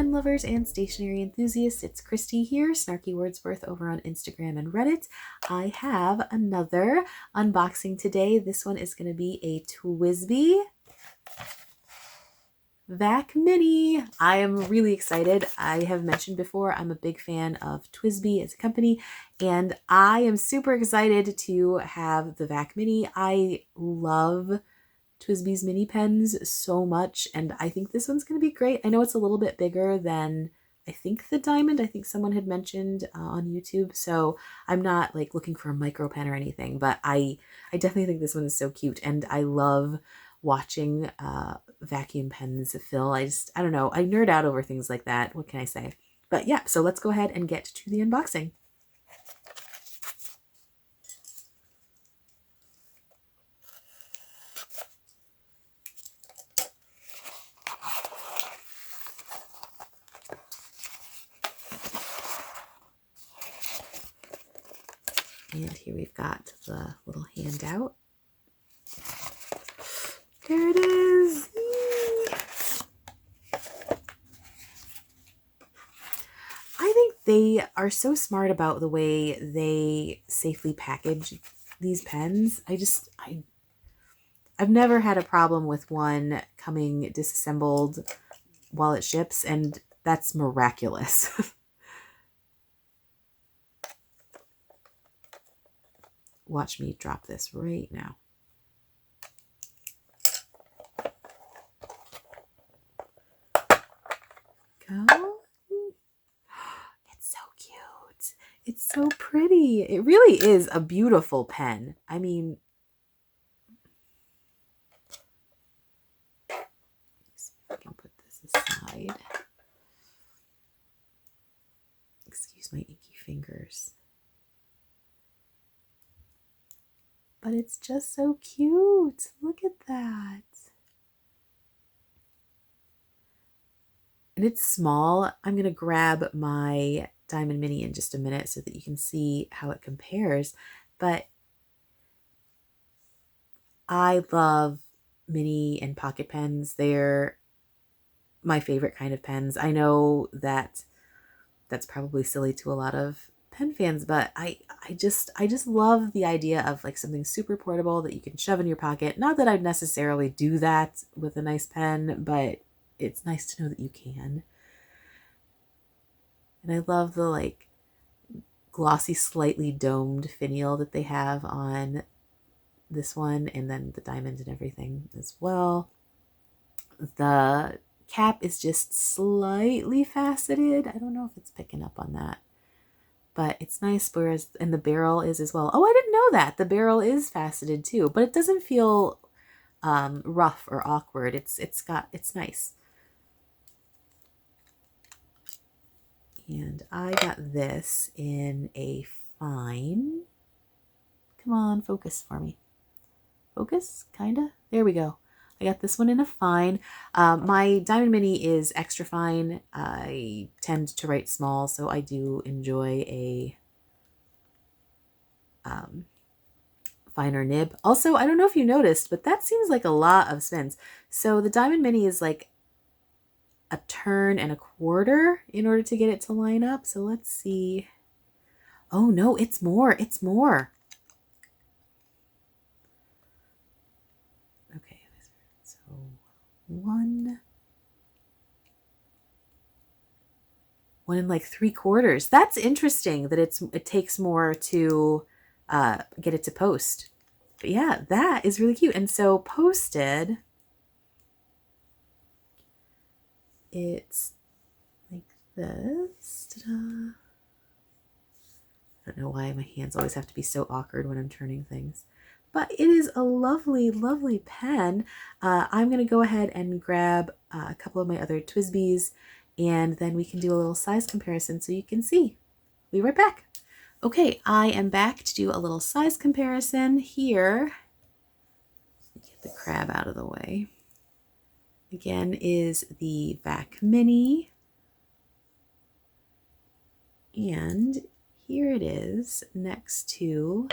pen lovers and stationery enthusiasts. It's Christy here, Snarky Wordsworth over on Instagram and Reddit. I have another unboxing today. This one is going to be a TWSBI Vac Mini. I am really excited. I have mentioned before, I'm a big fan of TWSBI as a company, and I am super excited to have the Vac Mini. I love TWSBI's mini pens so much, and I think this one's going to be great. I know it's a little bit bigger than I think the Diamond. I think someone had mentioned on YouTube, so I'm not like looking for a micro pen or anything, but I definitely think this one is so cute, and I love watching vacuum pens fill. I don't know, I nerd out over things like that. What can I say? But yeah, so let's go ahead and get to the unboxing. And here we've got the little handout. There it is. I think they are so smart about the way they safely package these pens. I've never had a problem with one coming disassembled while it ships, and that's miraculous. Watch me drop this right now. Go. It's so cute. It's so pretty. It really is a beautiful pen. I mean, I can put this aside. Excuse my inky fingers. But it's just so cute. Look at that. And it's small. I'm going to grab my Diamond Mini in just a minute so that you can see how it compares. But I love mini and pocket pens. They're my favorite kind of pens. I know that that's probably silly to a lot of pen fans, but I just love the idea of like something super portable that you can shove in your pocket. Not that I'd necessarily do that with a nice pen, but it's nice to know that you can. And I love the like glossy, slightly domed finial that they have on this one, and then the diamond and everything as well. The cap is just slightly faceted. I don't know if it's picking up on that, but it's nice. Whereas, and the barrel is as well. Oh, I didn't know that. The barrel is faceted too, but it doesn't feel rough or awkward. It's nice. And I got this in a fine. Come on, focus for me. Focus, kinda. There we go. I got this one in a fine. My Diamond Mini is extra fine. I tend to write small, so I do enjoy a finer nib. Also, I don't know if you noticed, but that seems like a lot of spins. So the Diamond Mini is like a turn and a quarter in order to get it to line up. So let's see. Oh no, it's more. It's more. Okay, so one and like 3/4. That's interesting that it takes more to get it to post. But yeah, that is really cute. And so posted, it's like this. Ta-da. I don't know why my hands always have to be so awkward when I'm turning things. But it is a lovely, lovely pen. I'm going to go ahead and grab a couple of my other TWSBIs, and then we can do a little size comparison so you can see. Be right back. Okay, I am back to do a little size comparison here. Get the crab out of the way. Again is the Vac Mini. And here it is next to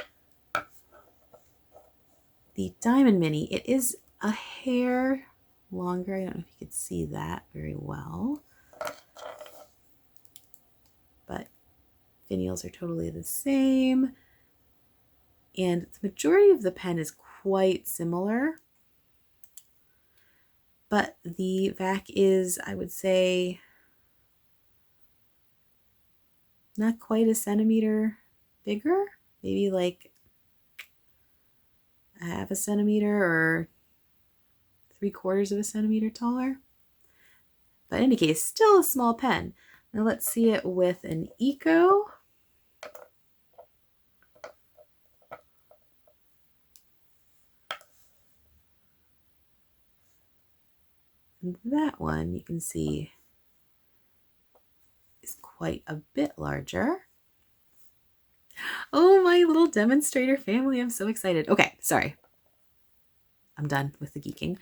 the Diamond Mini. It is a hair longer. I don't know if you could see that very well. Finials are totally the same. And the majority of the pen is quite similar. But the Vac is, I would say, not quite a centimeter bigger. Maybe like a half a centimeter or 3/4 of a centimeter taller. But in any case, still a small pen. Now let's see it with an Eco. And that one you can see is quite a bit larger. Oh, my little demonstrator family, I'm so excited. Okay, sorry. I'm done with the geeking.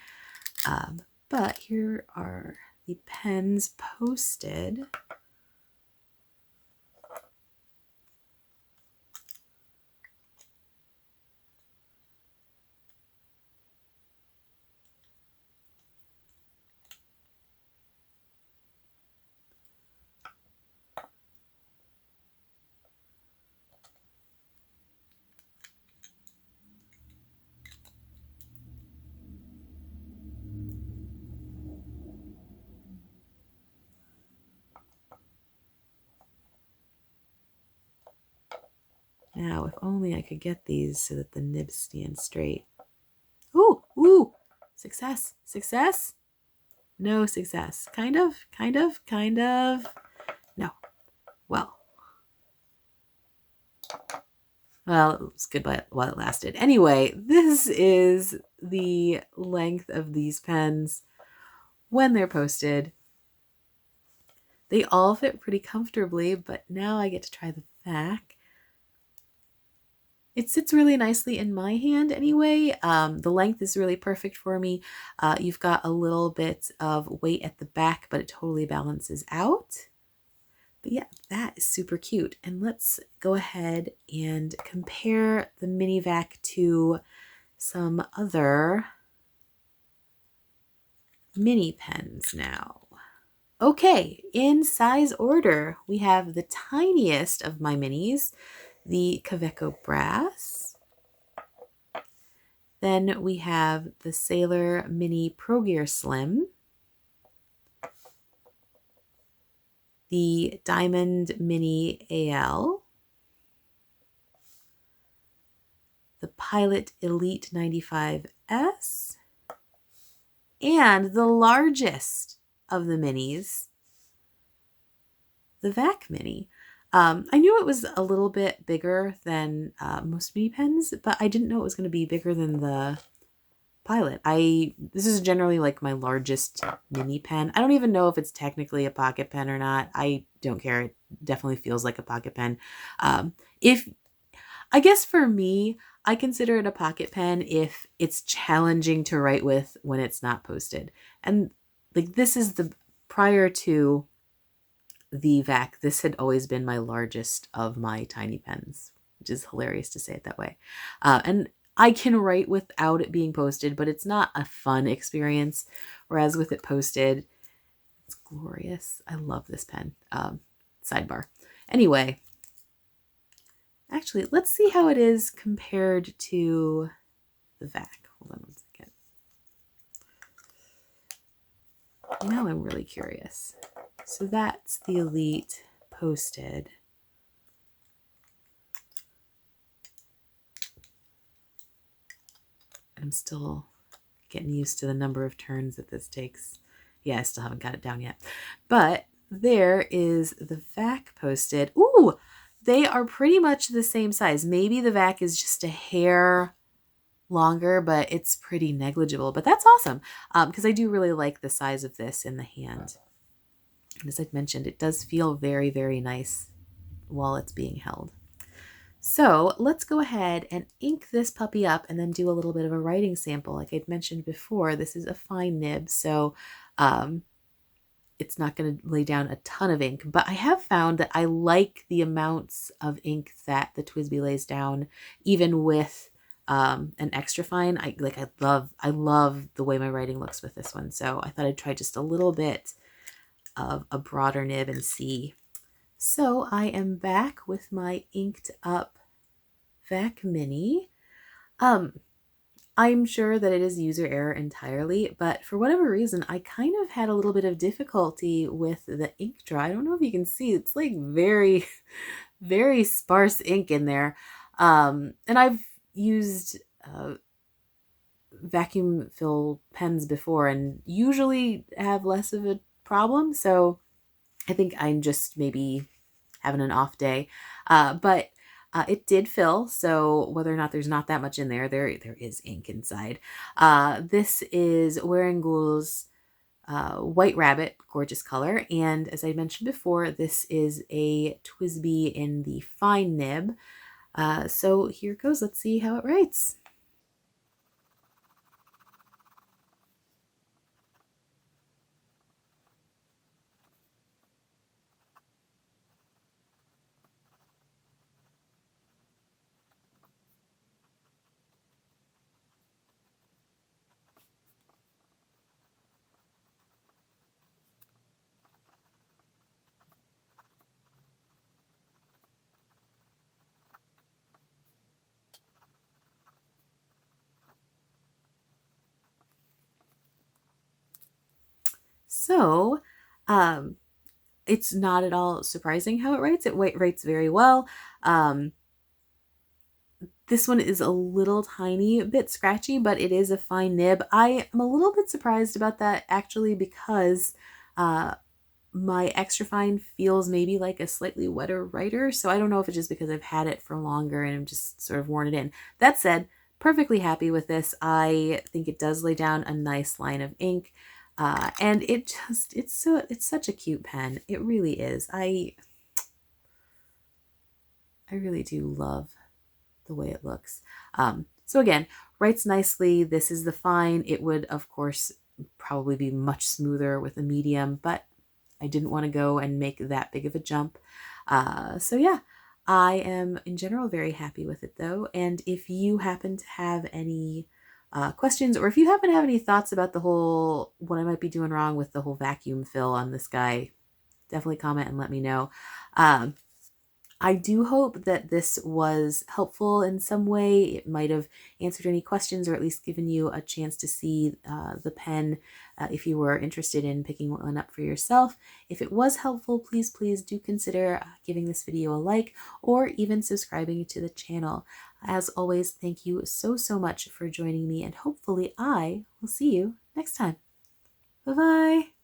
But here are the pens posted. Now, if only I could get these so that the nibs stand straight. Ooh, ooh, success, success. No success. Kind of, kind of, kind of. No. Well, it was good while it lasted. Anyway, this is the length of these pens when they're posted. They all fit pretty comfortably, but now I get to try the Vac. It sits really nicely in my hand anyway. The length is really perfect for me. You've got a little bit of weight at the back, but it totally balances out. But yeah, that is super cute. And let's go ahead and compare the Mini Vac to some other mini pens now. Okay, in size order, we have the tiniest of my minis, the Kaweco Brass. Then we have the Sailor Mini Pro Gear Slim, the Diamond Mini AL, the Pilot Elite 95S, and the largest of the minis, the Vac Mini. I knew it was a little bit bigger than most mini pens, but I didn't know it was going to be bigger than the Pilot. This is generally like my largest mini pen. I don't even know if it's technically a pocket pen or not. I don't care. It definitely feels like a pocket pen. I guess for me, I consider it a pocket pen if it's challenging to write with when it's not posted. And like this is prior to the Vac, this had always been my largest of my tiny pens, which is hilarious to say it that way. And I can write without it being posted, but it's not a fun experience. Whereas with it posted, it's glorious. I love this pen. Sidebar. Anyway, actually, let's see how it is compared to the Vac. Hold on one second. Now I'm really curious. So that's the Elite posted. I'm still getting used to the number of turns that this takes. Yeah, I still haven't got it down yet. But there is the Vac posted. Ooh, they are pretty much the same size. Maybe the Vac is just a hair longer, but it's pretty negligible. But that's awesome because I do really like the size of this in the hand. And as I've mentioned, it does feel very, very nice while it's being held. So let's go ahead and ink this puppy up and then do a little bit of a writing sample. Like I'd mentioned before, this is a fine nib, so it's not going to lay down a ton of ink. But I have found that I like the amounts of ink that the TWSBI lays down, even with an extra fine. I love the way my writing looks with this one. So I thought I'd try just a little bit of a broader nib and see So I am back with my inked up Vac Mini. Um, I'm sure that it is user error entirely, but for whatever reason, I kind of had a little bit of difficulty with the ink draw. I don't know if you can see, it's like very, very sparse ink in there. And I've used vacuum fill pens before and usually have less of a problem. So I think I'm just maybe having an off day. But it did fill, so whether or not there's not that much in there, there is ink inside. This is Wearingeul's White Rabbit, gorgeous color. And as I mentioned before, this is a TWSBI in the fine nib. So here goes. Let's see how it writes. So, it's not at all surprising how it writes. It writes very well. This one is a little tiny bit scratchy, but it is a fine nib. I am a little bit surprised about that actually because uh, my extra fine feels maybe like a slightly wetter writer. So I don't know if it's just because I've had it for longer and I'm just sort of worn it in. That said, perfectly happy with this. I think it does lay down a nice line of ink. And it's such a cute pen. It really is. I really do love the way it looks. So again, writes nicely. This is the fine. It would, of course, probably be much smoother with a medium, but I didn't want to go and make that big of a jump. So yeah, I am in general very happy with it though. And if you happen to have any questions, or if you happen to have any thoughts about the whole, what I might be doing wrong with the whole vacuum fill on this guy, definitely comment and let me know. Um, I do hope that this was helpful in some way. It might have answered any questions or at least given you a chance to see the pen if you were interested in picking one up for yourself. If it was helpful, please do consider giving this video a like or even subscribing to the channel. As always, thank you so much for joining me, and hopefully I will see you next time. Bye-bye.